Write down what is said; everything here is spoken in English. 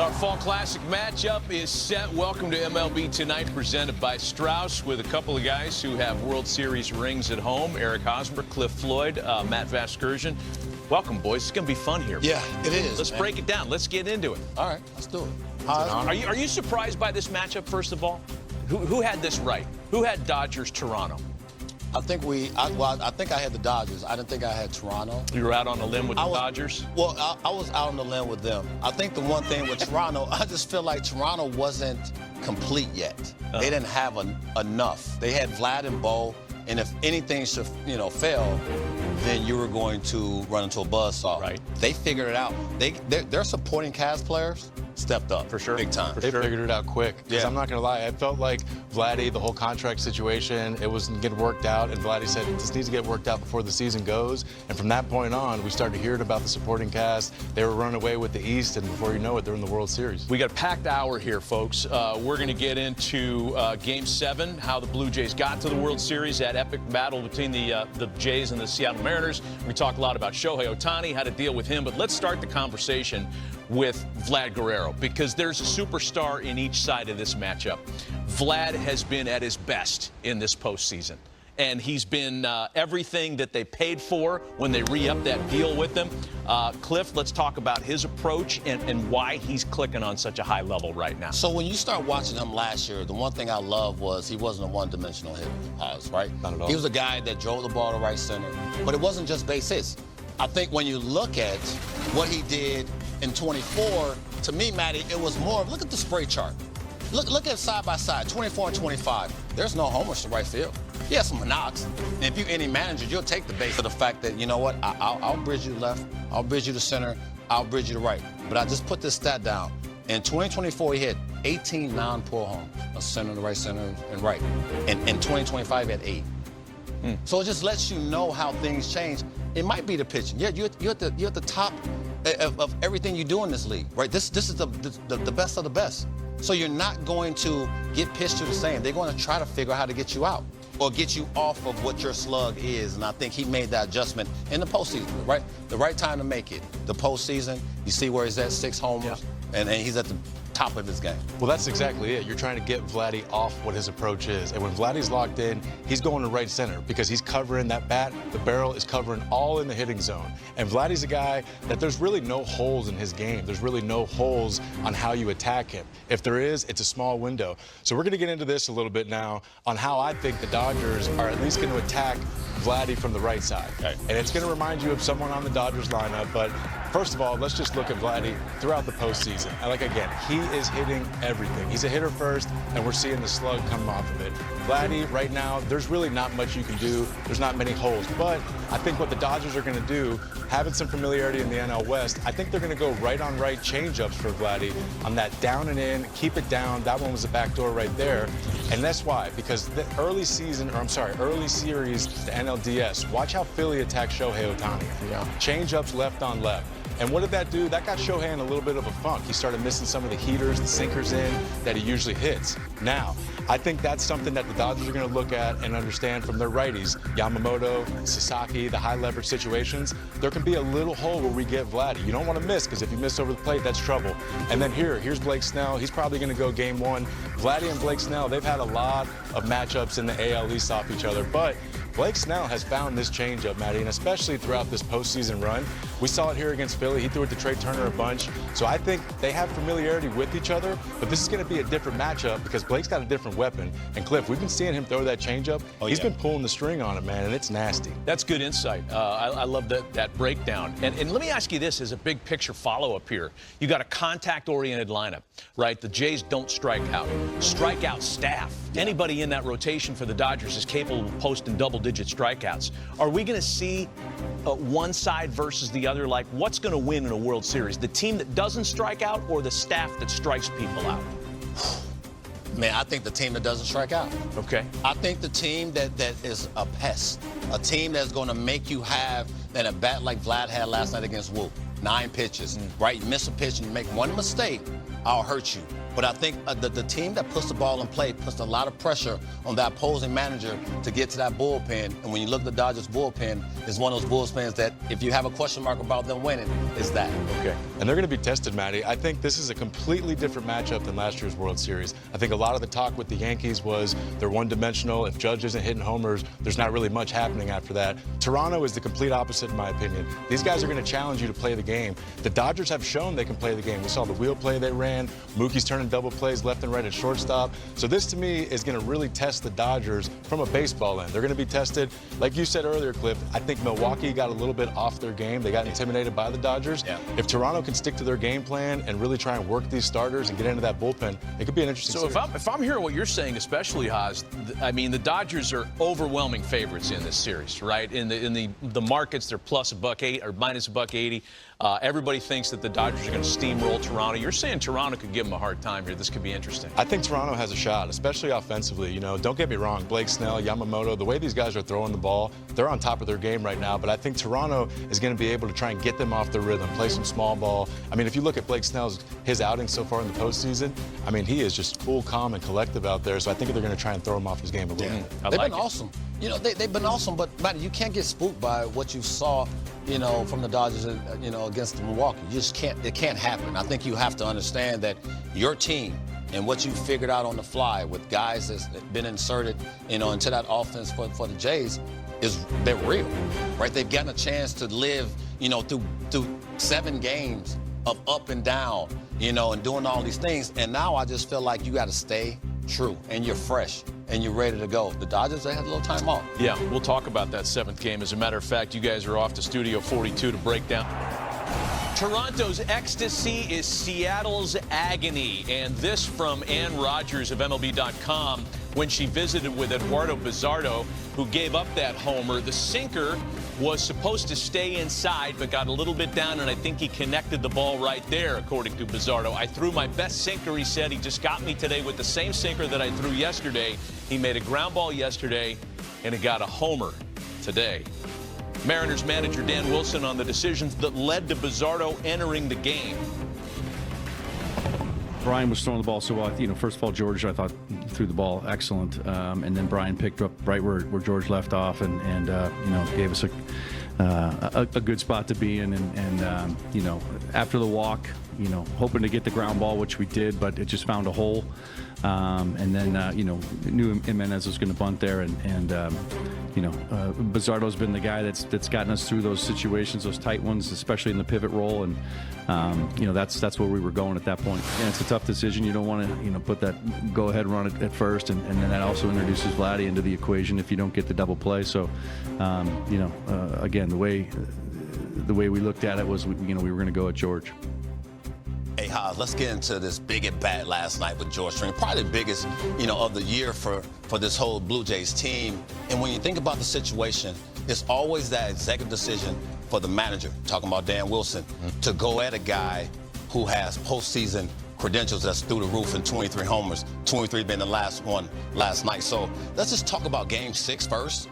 Our Fall Classic matchup is set. Welcome to MLB Tonight, presented by Strauss, with a couple of guys who have World Series rings at home. Eric Hosmer, Cliff Floyd, Matt Vasgersian. Welcome, boys. It's going to be fun here. Yeah, it is. Let's break it down. Let's get into it. All right, let's do it. Are you surprised by this matchup, first of all? Who had this right? Who had Dodgers-Toronto? I think I think I had the Dodgers. I didn't think I had Toronto. You were out on a limb with the Dodgers? Well, I was out on the limb with them. I think the one thing with Toronto, I just feel like Toronto wasn't complete yet. They didn't have enough. They had Vlad and Bo, and if anything should, fail, then you were going to run into a buzzsaw. Right. They figured it out. Their supporting cast players stepped up. For sure. Big time. They figured it out quick. Because I'm not going to lie, I felt like Vladdy, the whole contract situation, it wasn't getting worked out. And Vladdy said, this needs to get worked out before the season goes. And from that point on, we started hearing about the supporting cast. They were running away with the East, and before you know it, they're in the World Series. We got a packed hour here, folks. We're going to get into Game 7, how the Blue Jays got to the World Series, that epic battle between the Jays and the Seattle Mariners. We talk a lot about Shohei Ohtani, how to deal with him. But let's start the conversation with Vlad Guerrero, because there's a superstar in each side of this matchup. Vlad has been at his best in this postseason, and he's been everything that they paid for when they re-upped that deal with him. Cliff, let's talk about his approach and why he's clicking on such a high level right now. So when you start watching him last year, the one thing I loved was he wasn't a one-dimensional hitter, right? Not at all. He was a guy that drove the ball to right center, but it wasn't just base hits. I think when you look at what he did in 24, to me, Matty, it was more of, look at the spray chart. Look at side by side, 24 and 25. There's no homers to right field. He has some knocks. And if you're any manager, you'll take the base for the fact that, you know what, I'll bridge you to left, I'll bridge you to center, I'll bridge you to right. But I just put this stat down. In 2024, he hit 18 non-pull homers, a center to right, center and right. And in 2025, he had 8. So it just lets you know how things change. It might be the pitching. Yeah, you're at the top of everything you do in this league, right? This is the best of the best. So you're not going to get pitched to the same. They're going to try to figure out how to get you out or get you off of what your slug is. And I think he made that adjustment in the postseason, right? The right time to make it. The postseason, you see where he's at, 6 homers, and he's at the top of his game. Well, that's exactly it. You're trying to get Vladdy off what his approach is. And when Vladdy's locked in, he's going to right center because he's covering that bat. The barrel is covering all in the hitting zone. And Vladdy's a guy that there's really no holes in his game. There's really no holes on how you attack him. If there is, it's a small window. So we're going to get into this a little bit now on how I think the Dodgers are at least going to attack Vladdy from the right side. Okay. And it's going to remind you of someone on the Dodgers lineup. But first of all, let's just look at Vladdy throughout the postseason. And like, again, he is hitting everything. He's a hitter first, and we're seeing the slug come off of it. Vladdy, right now, there's really not much you can do. There's not many holes. But I think what the Dodgers are going to do, having some familiarity in the NL West, I think they're going to go right-on-right change-ups for Vladdy on that down and in, keep it down. That one was a backdoor right there. And that's why, because the early series, the NLDS, watch how Philly attacked Shohei Ohtani. Yeah. Change-ups left on left. And what did that do? That got Shohei in a little bit of a funk. He started missing some of the heaters, the sinkers in that he usually hits. Now, I think that's something that the Dodgers are going to look at and understand from their righties. Yamamoto, Sasaki, the high leverage situations, there can be a little hole where we get Vladdy. You don't want to miss, because if you miss over the plate, that's trouble. And then here's Blake Snell. He's probably going to go game 1. Vladdy and Blake Snell, they've had a lot of matchups in the AL East off each other, but Blake Snell has found this changeup, Matty, and especially throughout this postseason run. We saw it here against Philly. He threw it to Trey Turner a bunch. So I think they have familiarity with each other, but this is going to be a different matchup because Blake's got a different weapon. And Cliff, we've been seeing him throw that changeup. He's been pulling the string on it, man, and it's nasty. That's good insight. I love that breakdown. And let me ask you this as a big picture follow-up here. You got a contact-oriented lineup, right? The Jays don't strike out. Strikeout staff. Anybody in that rotation for the Dodgers is capable of posting double-digit strikeouts. Are we going to see one side versus the other? Like, what's going to win in a World Series? The team that doesn't strike out or the staff that strikes people out? Man, I think the team that doesn't strike out. Okay. I think the team that is a pest, a team that's going to make you have a bat like Vlad had last night against Wu. 9 pitches, right? You miss a pitch and you make one mistake, I'll hurt you. But I think the team that puts the ball in play puts a lot of pressure on that opposing manager to get to that bullpen. And when you look at the Dodgers bullpen, it's one of those bullpens that if you have a question mark about them winning, it's that. Okay. And they're going to be tested, Matty. I think this is a completely different matchup than last year's World Series. I think a lot of the talk with the Yankees was they're one-dimensional. If Judge isn't hitting homers, there's not really much happening after that. Toronto is the complete opposite, in my opinion. These guys are going to challenge you to play the game. The Dodgers have shown they can play the game. We saw the wheel play they ran. Mookie's turning double plays left and right at shortstop. So this, to me, is going to really test the Dodgers from a baseball end. They're going to be tested. Like you said earlier, Cliff, I think Milwaukee got a little bit off their game. They got intimidated by the Dodgers. Yeah. If Toronto can stick to their game plan and really try and work these starters and get into that bullpen, it could be an interesting series. So if I'm hearing what you're saying, especially, Haas, I mean, the Dodgers are overwhelming favorites in this series, right? In the markets, they're plus $1.08 or minus $1.80. Everybody thinks that the Dodgers are going to steamroll Toronto. You're saying Toronto could give them a hard time here. This could be interesting. I think Toronto has a shot, especially offensively. You know, don't get me wrong, Blake Snell, Yamamoto, the way these guys are throwing the ball, they're on top of their game right now. But I think Toronto is going to be able to try and get them off their rhythm, play some small ball. I mean, if you look at Blake Snell's his outing so far in the postseason, I mean, he is just cool, calm, and collective out there. So I think they're going to try and throw him off his game a little bit. They've been awesome. You know, they've been awesome, but, Matty, you can't get spooked by what you saw, you know, from the Dodgers, you know, against Milwaukee. You just can't. It can't happen. I think you have to understand that your team and what you figured out on the fly with guys that's been inserted, you know, into that offense for the Jays they're real, right? They've gotten a chance to live, you know, through 7 games of up and down, you know, and doing all these things. And now I just feel like you got to stay true and you're fresh and you're ready to go. The Dodgers, they had a little time off. Yeah, we'll talk about that 7th game. As a matter of fact, you guys are off to Studio 42 to break down. Toronto's ecstasy is Seattle's agony. And this from Ann Rogers of MLB.com when she visited with Eduardo Bizzardo, who gave up that homer. The sinker was supposed to stay inside, but got a little bit down, and I think he connected the ball right there, according to Bizzardo. I threw my best sinker, he said. He just got me today with the same sinker that I threw yesterday. He made a ground ball yesterday, and he got a homer today. Mariners manager Dan Wilson on the decisions that led to Bizzardo entering the game. Brian was throwing the ball so well. You know, first of all, George, I thought, threw the ball excellent, and then Brian picked up right where George left off, and you know, gave us a good spot to be in, and you know, after the walk, you know, hoping to get the ground ball, which we did, but it just found a hole. And then, you know, knew Jimenez was going to bunt there, and you know, Bizzardo's been the guy that's gotten us through those situations, those tight ones, especially in the pivot role, and you know, that's where we were going at that point. And it's a tough decision. You don't want to, you know, put that go-ahead run at first, and then that also introduces Vladdy into the equation if you don't get the double play. So, you know, again, the way we looked at it was, you know, we were going to go at George. Hey, Haas, let's get into this big at bat last night with George String. Probably the biggest, you know, of the year for this whole Blue Jays team. And when you think about the situation, it's always that executive decision for the manager, talking about Dan Wilson, to go at a guy who has postseason credentials that's through the roof and 23 homers, 23 being the last one last night. So let's just talk about Game 6 first.